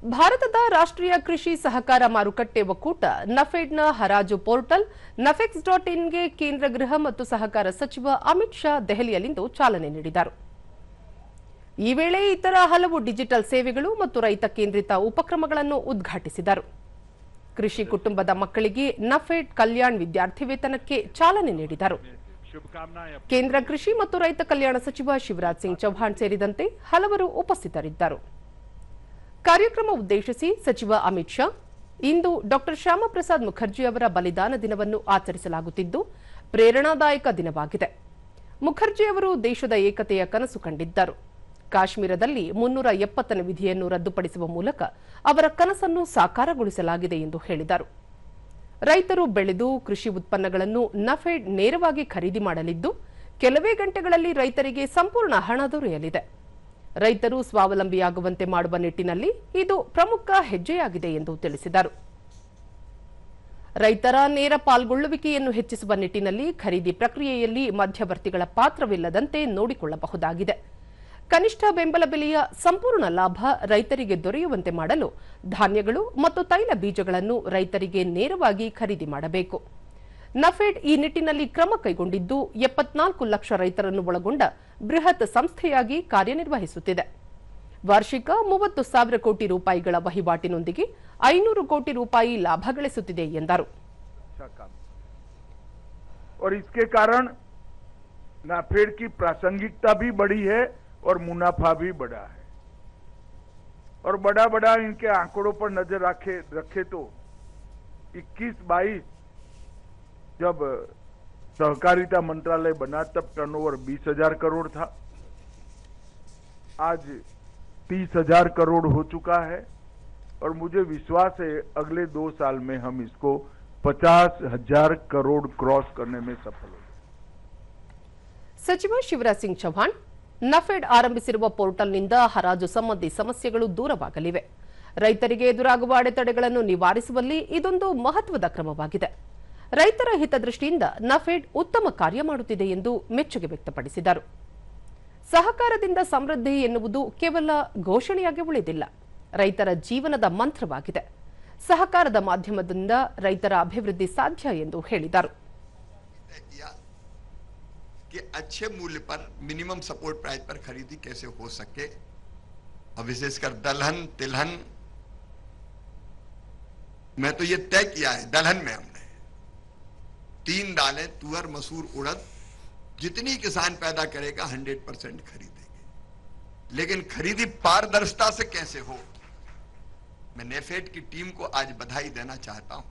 ಭಾರತದ ರಾಷ್ಟ್ರೀಯ ಕೃಷಿ ಸಹಕಾರ ಮಾರುಕಟ್ಟೆ ಒಕ್ಕೂಟ ನಫೆಡ್ನ ಹರಾಜು ಪೋರ್ಟಲ್ nafex.inಗೆ ಕೇಂದ್ರ ಗೃಹ ಮತ್ತು ಸಹಕಾರ ಸಚಿವ ಅಮಿತ್ ಶಾ ದೆಹಲಿಯಲ್ಲಿಂದು ಚಾಲನೆ ನೀಡಿದರು. ಈ ವೇಳೆ ಇತರ ಹಲವು ಡಿಜಿಟಲ್ ಸೇವೆಗಳು ಮತ್ತು ರೈತ ಕೇಂದ್ರಿತ ಉಪಕ್ರಮಗಳನ್ನು ಉದ್ಘಾಟಿಸಿದರು. ಕೃಷಿ ಕುಟುಂಬದ ಮಕ್ಕಳಿಗೆ ನಫೆಡ್ ಕಲ್ಯಾಣ್ ವಿದ್ಯಾರ್ಥಿ ವೇತನಕ್ಕೆ ಚಾಲನೆ ನೀಡಿದರು. ಕೇಂದ್ರ ಕೃಷಿ ಮತ್ತು ರೈತ ಕಲ್ಯಾಣ ಸಚಿವ ಶಿವರಾಜ್ ಸಿಂಗ್ ಚೌಹಾಣ್ ಸೇರಿದಂತೆ ಹಲವರು ಉಪಸ್ಥಿತರಿದ್ದರು. ಕಾರ್ಯಕ್ರಮ ಉದ್ದೇಶಿಸಿ ಸಚಿವ ಅಮಿತ್ ಶಾ, ಇಂದು ಡಾ ಶ್ಯಾಮಪ್ರಸಾದ್ ಮುಖರ್ಜಿ ಅವರ ಬಲಿದಾನ ದಿನವನ್ನು ಆಚರಿಸಲಾಗುತ್ತಿದ್ದು ಪ್ರೇರಣಾದಾಯಕ ದಿನವಾಗಿದೆ. ಮುಖರ್ಜಿ ಅವರು ದೇಶದ ಏಕತೆಯ ಕನಸು ಕಂಡಿದ್ದರು. ಕಾಶ್ಮೀರದಲ್ಲಿ 370ನೇ ವಿಧಿಯನ್ನು ರದ್ದುಪಡಿಸುವ ಮೂಲಕ ಅವರ ಕನಸನ್ನು ಸಾಕಾರಗೊಳಿಸಲಾಗಿದೆ ಎಂದು ಹೇಳಿದರು. ರೈತರು ಬೆಳೆದು ಕೃಷಿ ಉತ್ಪನ್ನಗಳನ್ನು ನಫೆಡ್ ನೇರವಾಗಿ ಖರೀದಿ ಮಾಡಲಿದ್ದು ಕೆಲವೇ ಗಂಟೆಗಳಲ್ಲಿ ರೈತರಿಗೆ ಸಂಪೂರ್ಣ ಹಣ ದೊರೆಯಲಿದೆ. ರೈತರು ಸ್ವಾವಲಂಬಿಯಾಗುವಂತೆ ಮಾಡುವ ನಿಟ್ಟಿನಲ್ಲಿ ಇದು ಪ್ರಮುಖ ಹೆಜ್ಜೆಯಾಗಿದೆ ಎಂದು ತಿಳಿಸಿದರು. ರೈತರ ನೇರ ಪಾಲ್ಗೊಳ್ಳುವಿಕೆಯನ್ನು ಹೆಚ್ಚಿಸುವ ನಿಟ್ಟಿನಲ್ಲಿ ಖರೀದಿ ಪ್ರಕ್ರಿಯೆಯಲ್ಲಿ ಮಧ್ಯವರ್ತಿಗಳ ಪಾತ್ರವಿಲ್ಲದಂತೆ ನೋಡಿಕೊಳ್ಳಬಹುದಾಗಿದೆ. ಕನಿಷ್ಠ ಬೆಂಬಲ ಬೆಲೆಯ ಸಂಪೂರ್ಣ ಲಾಭ ರೈತರಿಗೆ ದೊರೆಯುವಂತೆ ಮಾಡಲು ಧಾನ್ಯಗಳು ಮತ್ತು ತೈಲ ಬೀಜಗಳನ್ನು ರೈತರಿಗೆ ನೇರವಾಗಿ ಖರೀದಿ ಮಾಡಬೇಕು. ನಫೆಡ್ ಈ ನಿಟ್ಟಿನಲ್ಲಿ ಕ್ರಮ ಕೈಗೊಂಡಿದ್ದು 74 ಲಕ್ಷ ರೈತರನ್ನು ಒಳಗೊಂಡ ಬೃಹತ್ ಸಂಸ್ಥೆಯಾಗಿ ಕಾರ್ಯನಿರ್ವಹಿಸುತ್ತಿದೆ. ವಾರ್ಷಿಕ 30,000 ಕೋಟಿ ರೂಪಾಯಿಗಳ ವಹಿವಾಟಿನೊಂದಿಗೆ 500 ಕೋಟಿ ರೂಪಾಯಿ ಲಾಭ ಗಳಿಸುತ್ತಿದೆ ಎಂದರು. और इसके कारण नाफेड की प्रासंगिकता भी बढ़ी है और मुनाफा भी बढ़ा है. और बड़ा इनके आंकड़ों पर नजर रखे तो 21-22 जब सहकारिता मंत्रालय बना तब टर्नओवर 20,000 करोड़ था. आज 30,000 करोड़ हो चुका है और मुझे विश्वास है अगले 2 साल में हम इसको 50,000 करोड़ क्रॉस करने में सफल होंगे. ಸಚಿವ ಶಿವರಾಜ್ ಸಿಂಗ್ ಚೌಹಾಣ್, ನಫೆಡ್ ಆರಂಭಿಸಿರುವ ಪೋರ್ಟಲ್ನಿಂದ ಹರಾಜು ಸಂಬಂಧಿ ಸಮಸ್ಯೆಗಳು ದೂರವಾಗಲಿವೆ. ರೈತರಿಗೆ ಎದುರಾಗುವ ಅಡೆತಡೆಗಳನ್ನು ನಿವಾರಿಸುವಲ್ಲಿ ಇದೊಂದು ಮಹತ್ವದ ಕ್ರಮವಾಗಿದೆ. ರೈತರ ಹಿತದೃಷ್ಟಿಯಿಂದ ನಫೆಡ್ ಉತ್ತಮ ಕಾರ್ಯ ಮಾಡುತ್ತಿದೆ ಎಂದು ಮೆಚ್ಚುಗೆ ವ್ಯಕ್ತಪಡಿಸಿದರು. ಸಹಕಾರದಿಂದ ಸಮೃದ್ಧಿ ಎನ್ನುವುದು ಕೇವಲ ಘೋಷಣೆಯಾಗಿ ಉಳಿದಿಲ್ಲ, ರೈತರ ಜೀವನದ ಮಂತ್ರವಾಗಿದೆ. ಸಹಕಾರದ ಮಾಧ್ಯಮದಿಂದ ರೈತರ ಅಭಿವೃದ್ಧಿ ಸಾಧ್ಯ ಎಂದು ಹೇಳಿದರು. कि अच्छे मूल्य पर मिनिमम सपोर्ट प्राइस पर खरीदी कैसे हो सके, और विशेषकर दलहन तिलहन में तो ये तय किया है. दलहन में हमने 3 दालें तुअर मसूर उड़द जितनी किसान पैदा करेगा 100% खरीदेंगे. लेकिन खरीदी पारदर्शिता से कैसे हो, मैं नेफेड की टीम को आज बधाई देना चाहता हूं.